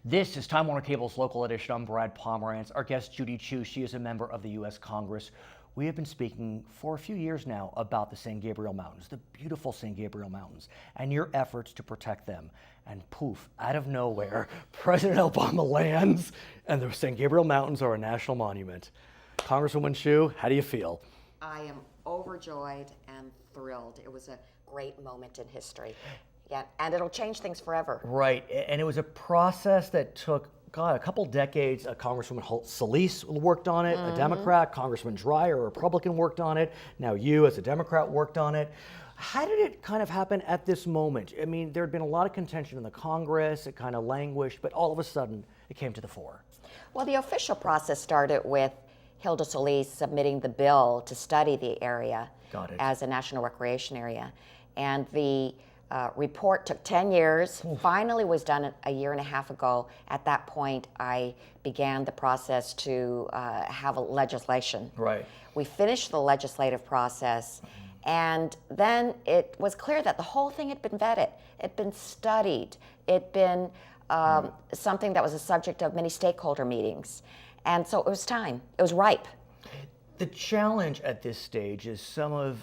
This is Time Warner Cable's local edition. I'm Brad Pomerance. Our guest, Judy Chu, she is a member of the U.S. Congress. We have been speaking for a few years now about the San Gabriel Mountains, the beautiful San Gabriel Mountains, and your efforts to protect them. And poof, out of nowhere, President Obama lands, and the San Gabriel Mountains are a national monument. Congresswoman Chu, how do you feel? I am overjoyed and thrilled. It was a great moment in history. Yeah, and it'll change things forever. Right, and it was a process that took, God, a couple decades. Congresswoman Solis worked on it, a Democrat. Congressman Dreyer, a Republican, worked on it. Now you, as a Democrat, worked on it. How did it kind of happen at this moment? I mean, there had been a lot of contention in the Congress. It kind of languished, but all of a sudden, it came to the fore. Well, the official process started with Hilda Solis submitting the bill to study the area as a national recreation area. And the report took 10 years, finally was done a year and a half ago. At that point, I began the process to have a legislation. Right. We finished the legislative process, and then it was clear that the whole thing had been vetted, it'd been studied, it'd been something that was a subject of many stakeholder meetings. And so it was time, it was ripe. The challenge at this stage is some of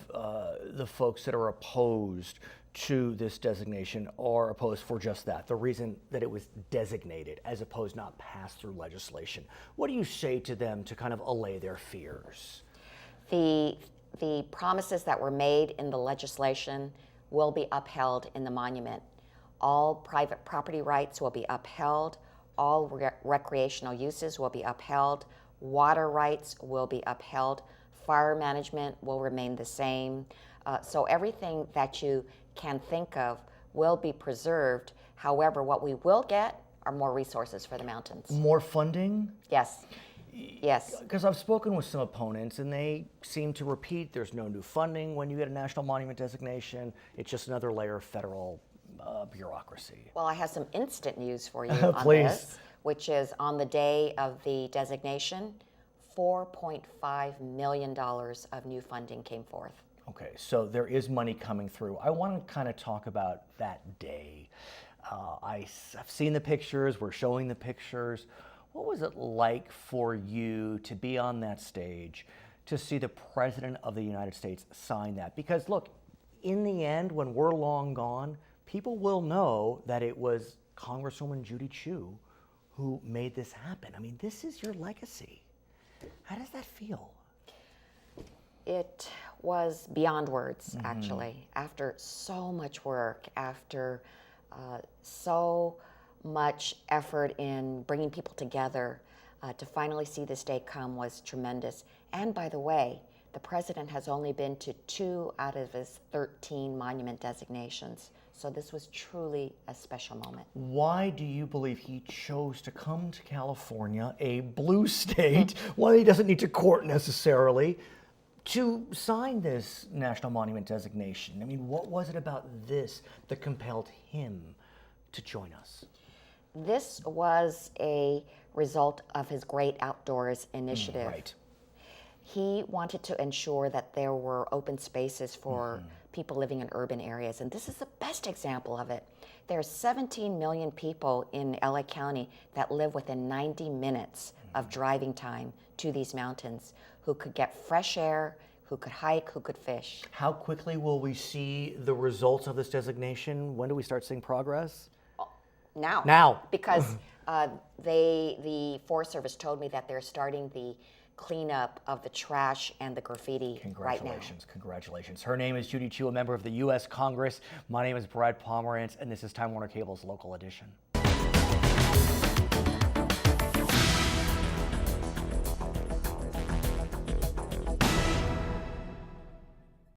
the folks that are opposed to this designation are opposed for just that, the reason that it was designated as opposed not passed through legislation. What do you say to them to kind of allay their fears? The promises that were made in the legislation will be upheld in the monument. All private property rights will be upheld. All recreational uses will be upheld. Water rights will be upheld. Fire management will remain the same. So everything that you can think of will be preserved. However, what we will get are more resources for the mountains. More funding? Yes. Yes. Because I've spoken with some opponents and they seem to repeat there's no new funding when you get a national monument designation. It's just another layer of federal bureaucracy. Well, I have some instant news for you on this, which is on the day of the designation, $4.5 million of new funding came forth. Okay, so there is money coming through. I want to kind of talk about that day. I've seen the pictures, we're showing the pictures. What was it like for you to be on that stage, to see the President of the United States sign that? Because look, in the end, when we're long gone, people will know that it was Congresswoman Judy Chu who made this happen. I mean, this is your legacy. How does that feel? It was beyond words, actually. After so much work, after so much effort in bringing people together, to finally see this day come was tremendous. And by the way, the President has only been to 2 out of his 13 monument designations. So this was truly a special moment. Why do you believe he chose to come to California, a blue state, one he doesn't need to court necessarily, to sign this national monument designation? I mean, what was it about this that compelled him to join us? This was a result of his Great Outdoors initiative. Right. He wanted to ensure that there were open spaces for people living in urban areas, and this is the best example of it. There are 17 million people in LA County that live within 90 minutes of driving time to these mountains, who could get fresh air, who could hike, who could fish. How quickly will we see the results of this designation? When do we start seeing progress? Now. Now. Because the Forest Service told me that they're starting the cleanup of the trash and the graffiti right now. Congratulations. Her name is Judy Chu, a member of the U.S. Congress. My name is Brad Pomerance, and this is Time Warner Cable's local edition.